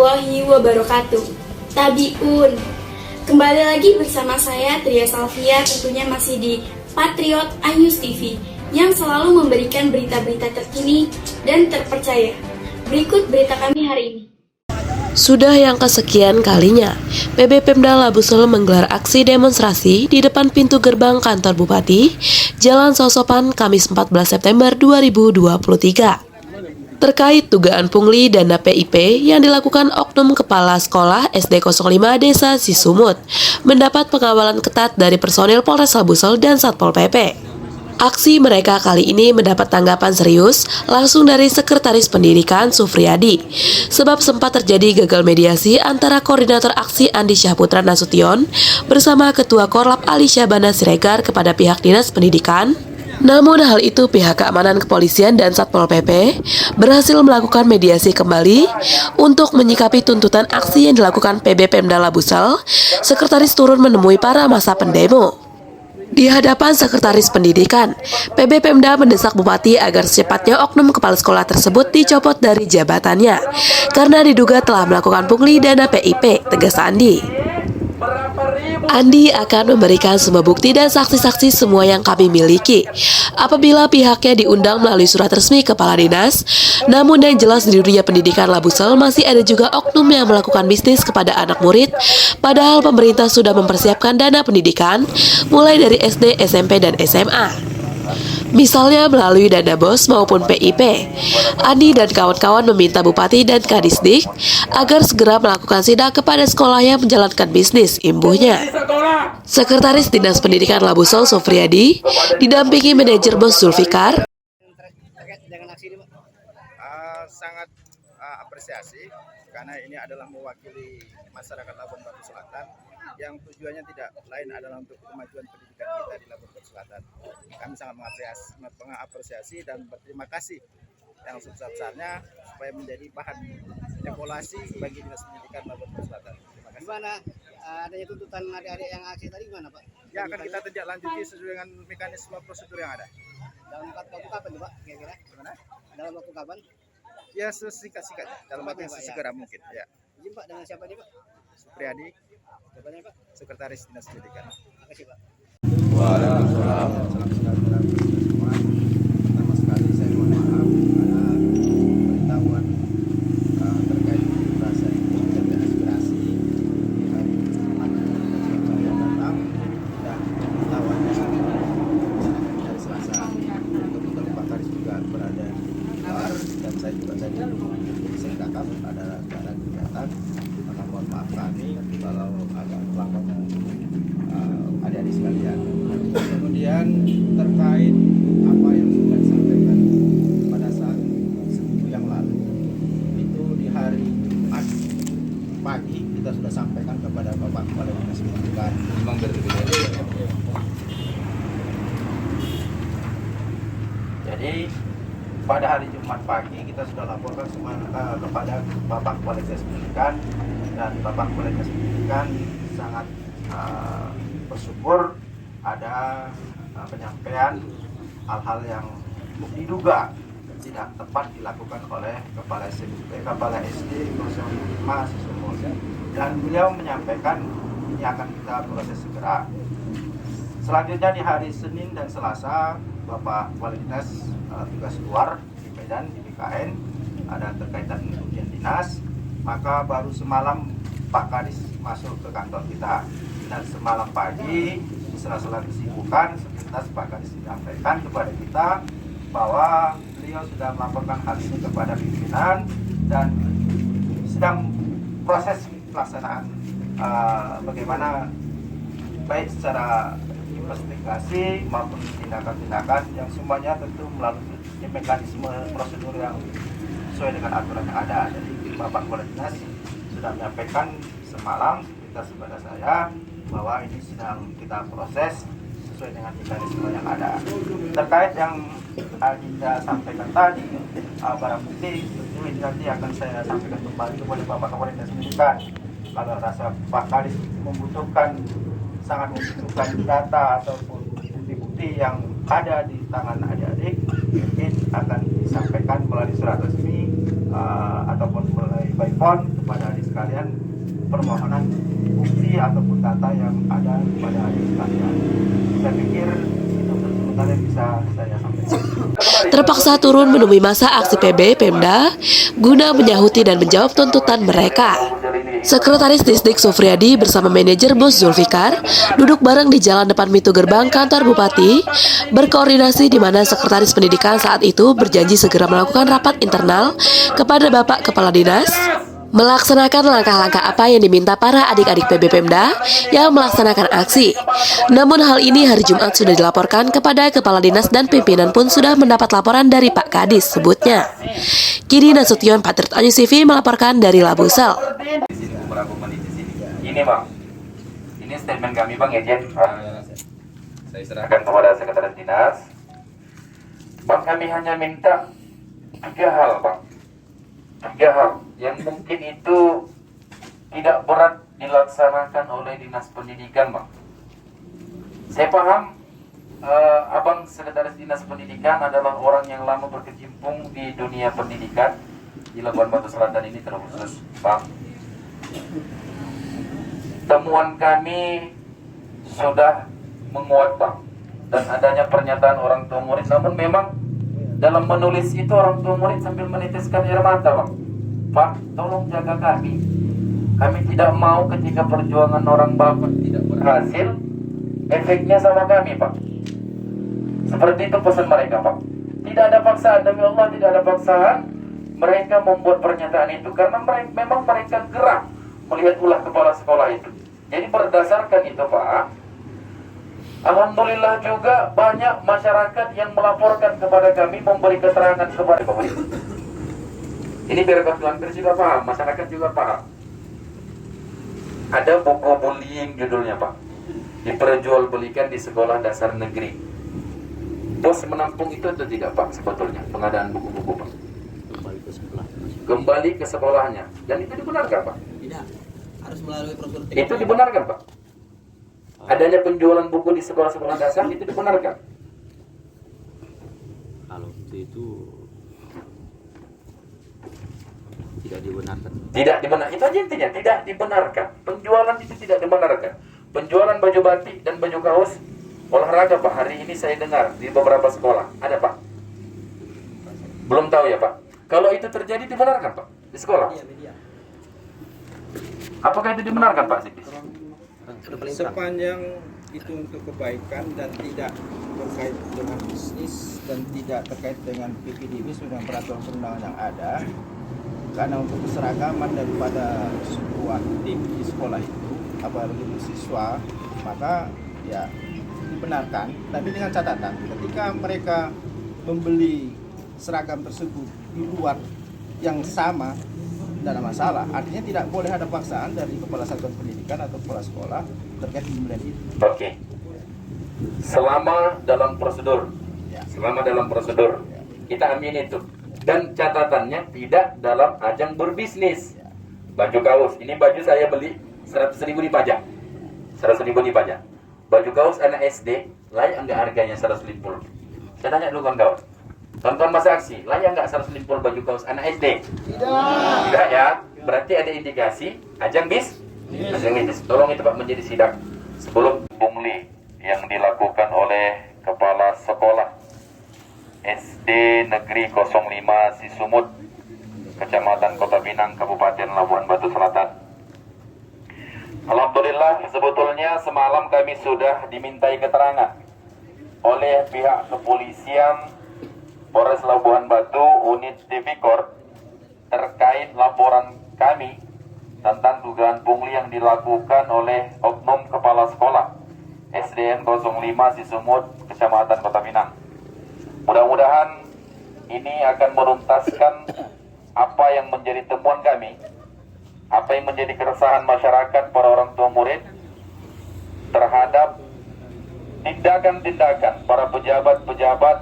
warahmatullahi wabarakatuh. Tabiun. Kembali lagi bersama saya Tria Salvia, tentunya masih di Patriot iNews TV yang selalu memberikan berita-berita terkini dan terpercaya. Berikut berita kami hari ini. Sudah yang kesekian kalinya, PB Pemda Labusel menggelar aksi demonstrasi di depan pintu gerbang kantor Bupati, Jalan Sosopan, Kamis 14 September 2023. Terkait dugaan pungli dana PIP yang dilakukan oknum kepala sekolah SD 05 Desa Sisumut, mendapat pengawalan ketat dari personil Polres Labusel dan Satpol PP. Aksi mereka kali ini mendapat tanggapan serius langsung dari Sekretaris Pendidikan Sufriyadi, sebab sempat terjadi gagal mediasi antara Koordinator Aksi Andi Syahputra Nasution bersama Ketua Korlap Ali Syahbana Siregar kepada pihak Dinas Pendidikan. Namun hal itu pihak keamanan kepolisian dan Satpol PP berhasil melakukan mediasi kembali untuk menyikapi tuntutan aksi yang dilakukan PB Pemda Labusel. Sekretaris turun menemui para massa pendemo. Di hadapan Sekretaris Pendidikan, PB Pemda mendesak Bupati agar secepatnya oknum kepala sekolah tersebut dicopot dari jabatannya karena diduga telah melakukan pungli dana PIP, tegas Andi. Andi akan memberikan semua bukti dan saksi-saksi semua yang kami miliki apabila pihaknya diundang melalui surat resmi kepala dinas. Namun yang jelas di dunia pendidikan Labusel masih ada juga oknum yang melakukan bisnis kepada anak murid, padahal pemerintah sudah mempersiapkan dana pendidikan mulai dari SD, SMP, dan SMA. Misalnya melalui dana BOS maupun PIP. Andi dan kawan-kawan meminta Bupati dan Kadisdik agar segera melakukan sidak kepada sekolah yang menjalankan bisnis, imbuhnya. Sekretaris Dinas Pendidikan Labusel Sufriyadi didampingi manajer BOS Zulfikar. Sangat apresiasi karena ini adalah mewakili masyarakat Labuan Batu Selatan yang tujuannya tidak lain adalah untuk kemajuan pendidikan kita di Labuan Batu Selatan. Kami sangat mengapresiasi dan berterima kasih yang sebesar-besarnya supaya menjadi bahan evaluasi bagi Dinas Pendidikan Labuan Batu Selatan. Terima kasih. Gimana adanya tuntutan adik-adik yang aksi tadi gimana, Pak? Ya, akan kita tindak lanjuti sesuai dengan mekanisme prosedur yang ada. Dalam waktu kapan tuh, Pak? Kira-kira? Gimana? Dalam waktu kapan? Ya, sesingkat-singkatnya dalam waktu yang sesegera mungkin. Ya. Izin, Pak, dengan siapa nih, Pak? Supriyadi, Jawabannya, Pak? Sekretaris Dinas Pendidikan. Terima kasih, Pak. Waalaikumsalam. Pertama sekali saya mohon maaf karena pemberitahuan terkait rasa dan aspirasi di hari Jumat saya datang dan pemberitahuannya dari Selasa. Kebetulan Pak Karis juga berada di luar dan saya juga tadi saya kakak ada kegiatan. Maka mohon maaf kami kalau agak terlambat adik-adik sekalian. Kemudian terkait apa yang sudah disampaikan pada saat seminggu yang lalu, itu di hari Jumat pagi kita sudah sampaikan kepada Bapak Kepala Dinas Pendidikan. Jadi pada hari Jumat pagi kita sudah laporkan semua kepada Bapak Kepala Dinas Pendidikan, dan Bapak Kepala Dinas Pendidikan sangat bersyukur ada penyampaian hal-hal yang diduga tidak tepat dilakukan oleh Kepala SD 05 Sisumut, dan beliau menyampaikan ini akan kita proses segera. Selanjutnya di hari Senin dan Selasa Bapak Kepala Dinas tugas keluar di Medan di BKN, ada terkaitan ujian dinas, maka baru semalam Pak Kadis masuk ke kantor kita, dan semalam pagi di sela-sela kesibukan sepintas Pak Kadis menyampaikan kepada kita bahwa beliau sudah melaporkan hal ini kepada pimpinan dan sedang proses pelaksanaan bagaimana baik secara investigasi maupun tindakan-tindakan yang semuanya tentu melalui mekanisme prosedur yang sesuai dengan aturan yang ada. Jadi Bapak Kepala Dinas sudah menyampaikan semalam kepada saya bahwa ini sedang kita proses sesuai dengan mekanisme yang ada. Terkait yang Adinda sampaikan tadi, barang bukti tentu ini nanti akan saya sampaikan kembali kepada Bapak Kepala Dinas Pendidikan. Kalau rasa Pak Kadis sangat membutuhkan data ataupun bukti-bukti yang ada di tangan adik-adik, mungkin akan disampaikan melalui surat resmi ataupun melalui by phone kepada adik sekalian permohonan bukti ataupun data yang ada pada adik sekalian. Saya pikir itu sebentar yang bisa saya sampaikan. Terpaksa turun menemui masa aksi PB Pemda guna menyahuti dan menjawab tuntutan mereka. Sekretaris Distrik Sufriadi bersama manajer Bos Zulfikar duduk bareng di jalan depan pintu gerbang kantor Bupati, berkoordinasi di mana Sekretaris Pendidikan saat itu berjanji segera melakukan rapat internal kepada Bapak Kepala Dinas, melaksanakan langkah-langkah apa yang diminta para adik-adik PB Pemda yang melaksanakan aksi. Namun hal ini hari Jumat sudah dilaporkan kepada Kepala Dinas dan pimpinan pun sudah mendapat laporan dari Pak Kadis, sebutnya. Kini Nasution, Patriot Anyus TV melaporkan dari Labusel. Ini Bang, ini statement kami Bang, izin saya serahkan kepada Sekretaris Dinas. Bang, kami hanya minta 3 hal Bang, 3 hal yang mungkin itu tidak berat dilaksanakan oleh Dinas Pendidikan Bang. Saya paham Abang Sekretaris Dinas Pendidikan adalah orang yang lama berkecimpung di dunia pendidikan di Labuan Batu Selatan ini terkhusus Bang. Temuan kami sudah menguat Bang, dan adanya pernyataan orang tua murid, namun memang dalam menulis itu orang tua murid sambil meneteskan air mata Bang. Pak, tolong jaga kami. Kami tidak mau ketika perjuangan orang bapak tidak berhasil, efeknya sama kami Pak. Seperti itu pesan mereka Pak. Tidak ada paksaan, demi Allah tidak ada paksaan. Mereka membuat pernyataan itu karena memang mereka gerak melihat ulah kepala sekolah itu. Jadi berdasarkan itu Pak, alhamdulillah juga banyak masyarakat yang melaporkan kepada kami, memberi keterangan kepada pemerintah. Ini biar Tuan Pers juga paham, masyarakat juga paham. Ada buku bullying judulnya Pak, diperjualbelikan di sekolah dasar negeri. Bos menampung itu atau tidak Pak sebetulnya pengadaan buku-buku Pak? Kembali ke sekolahnya. Dan itu dibenarkan Pak? Tidak, harus melalui prosedur. Itu dibenarkan Pak? Adanya penjualan buku di sekolah-sekolah dasar itu dibenarkan? Kalau itu tidak dibenarkan. Tidak dibenarkan. Itu aja intinya, tidak dibenarkan. Penjualan itu tidak dibenarkan. Penjualan baju batik dan baju kaos olahraga Pak, hari ini saya dengar di beberapa sekolah. Ada Pak? Belum tahu ya Pak? Kalau itu terjadi dibenarkan Pak di sekolah? Apakah itu dibenarkan Pak Sidis? Sepanjang itu untuk kebaikan dan tidak terkait dengan bisnis dan tidak terkait dengan PPDB dengan peraturan perundangan yang ada, karena untuk keseragaman daripada sebuah tim di sekolah itu, apalagi siswa, maka ya dibenarkan. Tapi dengan catatan, ketika mereka membeli seragam tersebut di luar yang sama, tidak ada masalah. Artinya tidak boleh ada paksaan dari kepala satuan pendidikan atau kepala sekolah terkait pembelian itu. Oke. Selama dalam prosedur, selama dalam prosedur, kita amin itu. Dan catatannya tidak dalam ajang berbisnis. Baju kaos, ini baju saya beli 100.000 dipajak. 100.000 dipajak. Baju kaos anak SD, layak enggak harganya 150? Saya tanya dulu kawan-kawan. Kawan-kawan masa aksi, layak enggak 150 baju kaos anak SD? Tidak ya, berarti ada indikasi ajang bisnis. Ajang bisnis. Tolong itu Pak menjadi sidak sebelum pungli yang dilakukan oleh kepala sekolah SD Negeri 05 Sisumut, Kecamatan Kota Pinang, Kabupaten Labuan Batu Selatan. Alhamdulillah, sebetulnya semalam kami sudah dimintai keterangan oleh pihak kepolisian Polres Labuan Batu, unit Tipikor, terkait laporan kami tentang dugaan pungli yang dilakukan oleh oknum kepala sekolah SDN 05 Sisumut, Kecamatan Kota Pinang. Mudah-mudahan ini akan menuntaskan apa yang menjadi temuan kami, apa yang menjadi keresahan masyarakat para orang tua murid terhadap tindakan-tindakan para pejabat-pejabat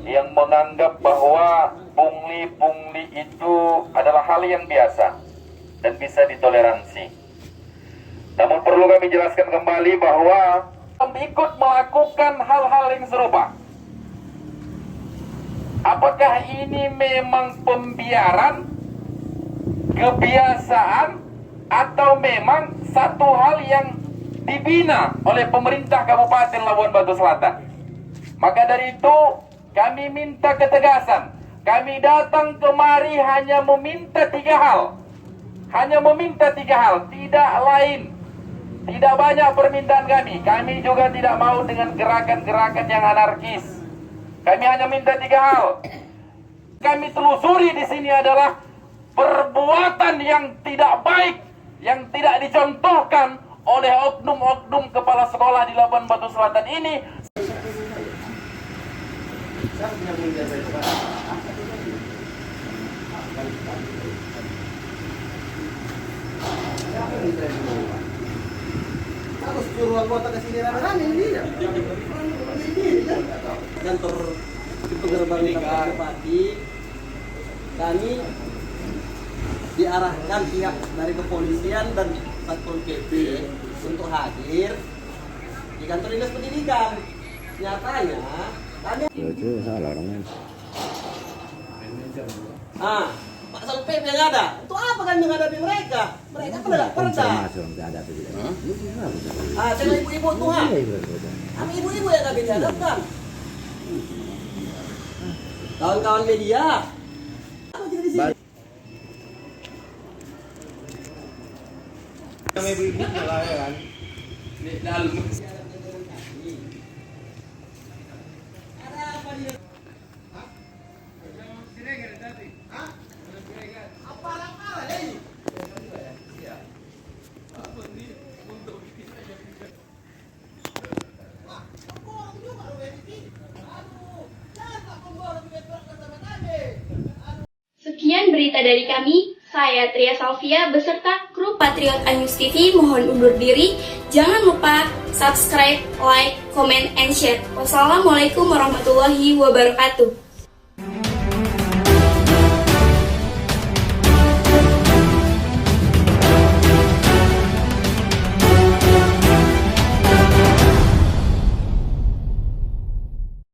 yang menganggap bahwa pungli-pungli itu adalah hal yang biasa dan bisa ditoleransi. Namun perlu kami jelaskan kembali bahwa ikut melakukan hal-hal yang serupa. Apakah ini memang pembiaran, kebiasaan, atau memang satu hal yang dibina oleh pemerintah Kabupaten Labuan Batu Selatan. Maka dari itu kami minta ketegasan. Kami datang kemari hanya meminta 3 hal. Hanya meminta 3 hal, tidak lain. Tidak banyak permintaan kami. Kami juga tidak mau dengan gerakan-gerakan yang anarkis. Kami hanya minta 3 hal. Kami telusuri di sini adalah perbuatan yang tidak baik, yang tidak dicontohkan oleh oknum-oknum kepala sekolah di Labuan Batu Selatan ini. Harus suruh anggota ke sini rame-rame ini ya. Kantor pintu gerbang kantor bupati, kami diarahkan pihak dari kepolisian dan Satpol PP untuk hadir di kantor dinas pendidikan. Nyatanya kami Itu salah orangnya. Pak Satpol PP yang ada. Itu apa kan menghadapi mereka? Mereka kan tidak perda. Sama ibu-ibu Tuhan. Kami ibu-ibu yang kami dihadapkan. Kawan-kawan media. Apa kita di sini? Kami ibu-ibu lah ya kan. Sekian berita dari kami. Saya Tria Salvia beserta kru Patriot News TV mohon undur diri. Jangan lupa subscribe, like, comment, and share. Wassalamualaikum warahmatullahi wabarakatuh.